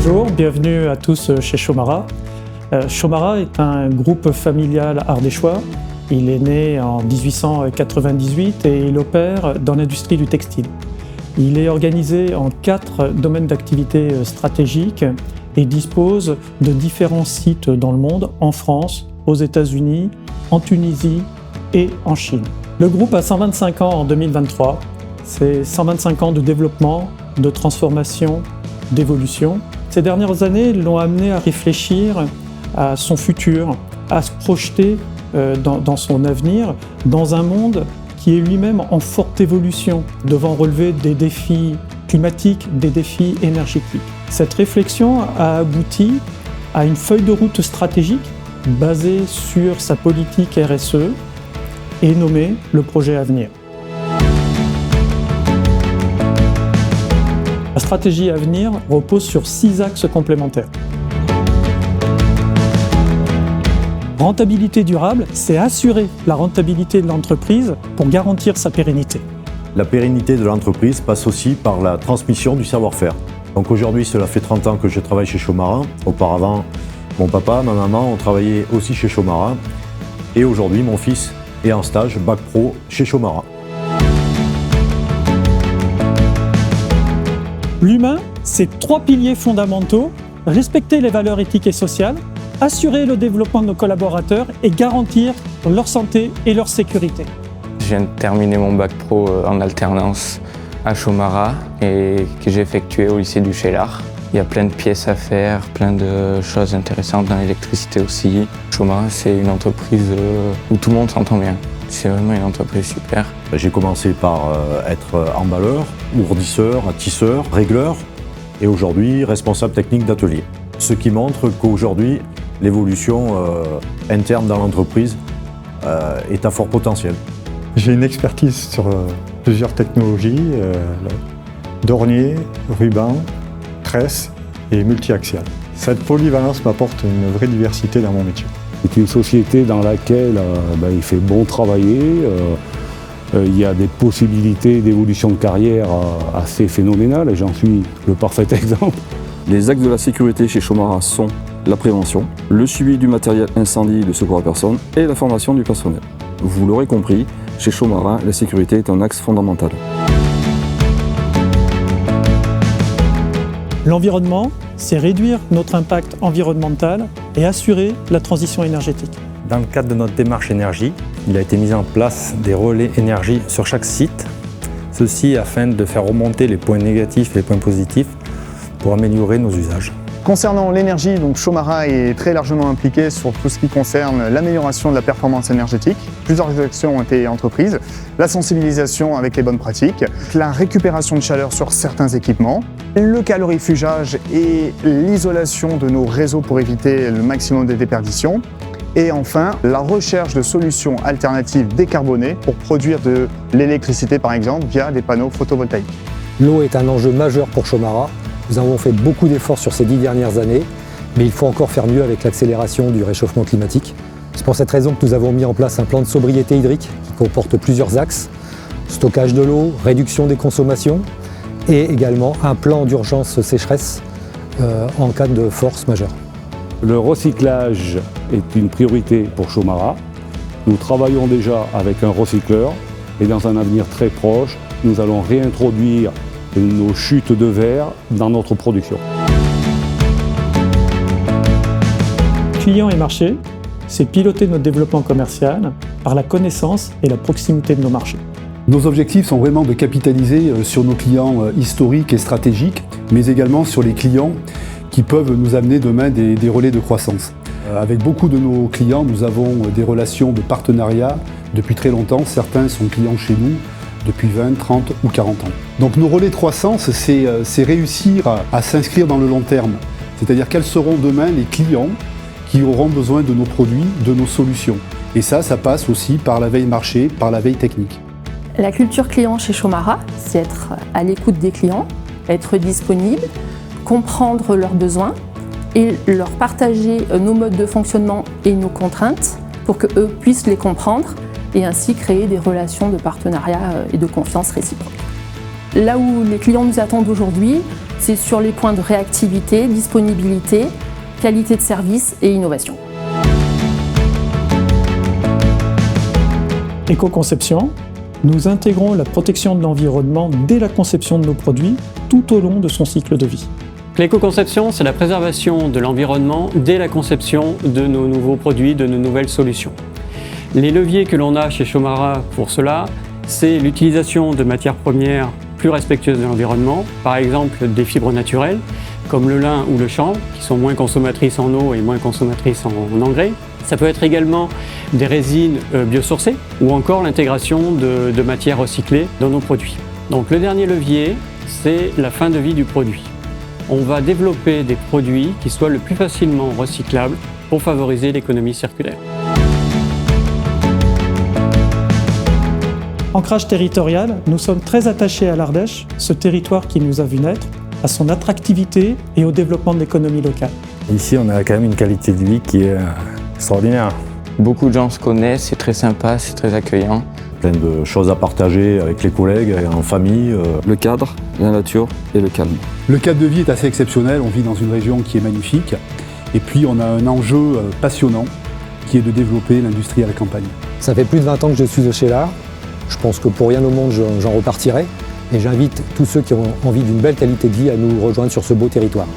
Bonjour, bienvenue à tous chez Chomara. Chomara est un groupe familial ardéchois. Il est né en 1898 et il opère dans l'industrie du textile. Il est organisé en 4 domaines d'activité stratégiques et dispose de différents sites dans le monde, en France, aux États-Unis, en Tunisie et en Chine. Le groupe a 125 ans en 2023. C'est 125 ans de développement, de transformation, d'évolution. Ces dernières années l'ont amené à réfléchir à son futur, à se projeter dans son avenir, dans un monde qui est lui-même en forte évolution, devant relever des défis climatiques, des défis énergétiques. Cette réflexion a abouti à une feuille de route stratégique basée sur sa politique RSE et nommée le projet Avenir. La stratégie Avenir repose sur 6 axes complémentaires. Rentabilité durable, c'est assurer la rentabilité de l'entreprise pour garantir sa pérennité. La pérennité de l'entreprise passe aussi par la transmission du savoir-faire. Donc aujourd'hui, cela fait 30 ans que je travaille chez Chomara. Auparavant, mon papa, ma maman ont travaillé aussi chez Chomara. Et aujourd'hui, mon fils est en stage Bac Pro chez Chomara. L'humain, c'est 3 piliers fondamentaux: respecter les valeurs éthiques et sociales, assurer le développement de nos collaborateurs et garantir leur santé et leur sécurité. Je viens de terminer mon bac pro en alternance à Chomara et que j'ai effectué au lycée du Chélar. Il y a plein de pièces à faire, plein de choses intéressantes dans l'électricité aussi. Chomara, c'est une entreprise où tout le monde s'entend bien. C'est vraiment une entreprise super. J'ai commencé par être emballeur, ourdisseur, tisseur, régleur et aujourd'hui responsable technique d'atelier. Ce qui montre qu'aujourd'hui, l'évolution interne dans l'entreprise est à fort potentiel. J'ai une expertise sur plusieurs technologies, dornier, ruban, tresse et multi-axial. Cette polyvalence m'apporte une vraie diversité dans mon métier. C'est une société dans laquelle il fait bon travailler, il y a des possibilités d'évolution de carrière assez phénoménales et j'en suis le parfait exemple. Les axes de la sécurité chez Chomara sont la prévention, le suivi du matériel incendie de secours à personne et la formation du personnel. Vous l'aurez compris, chez Chomara, la sécurité est un axe fondamental. L'environnement, c'est réduire notre impact environnemental et assurer la transition énergétique. Dans le cadre de notre démarche énergie, il a été mis en place des relais énergie sur chaque site, ceci afin de faire remonter les points négatifs et les points positifs pour améliorer nos usages. Concernant l'énergie, Chomara est très largement impliqué sur tout ce qui concerne l'amélioration de la performance énergétique. Plusieurs actions ont été entreprises, la sensibilisation avec les bonnes pratiques, la récupération de chaleur sur certains équipements, le calorifugage et l'isolation de nos réseaux pour éviter le maximum de déperdition. Et enfin, la recherche de solutions alternatives décarbonées pour produire de l'électricité par exemple via des panneaux photovoltaïques. L'eau est un enjeu majeur pour Chomara. Nous avons fait beaucoup d'efforts sur ces 10 dernières années, mais il faut encore faire mieux avec l'accélération du réchauffement climatique. C'est pour cette raison que nous avons mis en place un plan de sobriété hydrique qui comporte plusieurs axes: stockage de l'eau, réduction des consommations et également un plan d'urgence sécheresse en cas de force majeure. Le recyclage est une priorité pour Chomara. Nous travaillons déjà avec un recycleur et dans un avenir très proche, nous allons réintroduire nos chutes de verre dans notre production. Clients et marchés, c'est piloter notre développement commercial par la connaissance et la proximité de nos marchés. Nos objectifs sont vraiment de capitaliser sur nos clients historiques et stratégiques, mais également sur les clients qui peuvent nous amener demain des relais de croissance. Avec beaucoup de nos clients, nous avons des relations de partenariat depuis très longtemps. Certains sont clients chez nous depuis 20, 30 ou 40 ans. Donc nos relais de croissance, c'est réussir à s'inscrire dans le long terme. C'est-à-dire quels seront demain les clients qui auront besoin de nos produits, de nos solutions. Et ça passe aussi par la veille marché, par la veille technique. La culture client chez Chomara, c'est être à l'écoute des clients, être disponible, comprendre leurs besoins et leur partager nos modes de fonctionnement et nos contraintes pour qu'eux puissent les comprendre et ainsi créer des relations de partenariat et de confiance réciproque. Là où les clients nous attendent aujourd'hui, C'est sur les points de réactivité, disponibilité, qualité de service et innovation. Éco-conception, nous intégrons la protection de l'environnement dès la conception de nos produits, tout au long de son cycle de vie. L'éco-conception, c'est la préservation de l'environnement dès la conception de nos nouveaux produits, de nos nouvelles solutions. Les leviers que l'on a chez Chomara pour cela, c'est l'utilisation de matières premières plus respectueuses de l'environnement, par exemple des fibres naturelles, comme le lin ou le chanvre, qui sont moins consommatrices en eau et moins consommatrices en engrais. Ça peut être également des résines biosourcées ou encore l'intégration de matières recyclées dans nos produits. Donc le dernier levier, c'est la fin de vie du produit. On va développer des produits qui soient le plus facilement recyclables pour favoriser l'économie circulaire. Ancrage territorial, nous sommes très attachés à l'Ardèche, ce territoire qui nous a vu naître, à son attractivité et au développement de l'économie locale. Ici, on a quand même une qualité de vie qui est extraordinaire. Beaucoup de gens se connaissent, c'est très sympa, c'est très accueillant. Plein de choses à partager avec les collègues, en famille. Le cadre, la nature et le calme. Le cadre de vie est assez exceptionnel, on vit dans une région qui est magnifique. Et puis on a un enjeu passionnant qui est de développer l'industrie à la campagne. Ça fait plus de 20 ans que je suis au Cheylard. Je pense que pour rien au monde, j'en repartirai. Et j'invite tous ceux qui ont envie d'une belle qualité de vie à nous rejoindre sur ce beau territoire.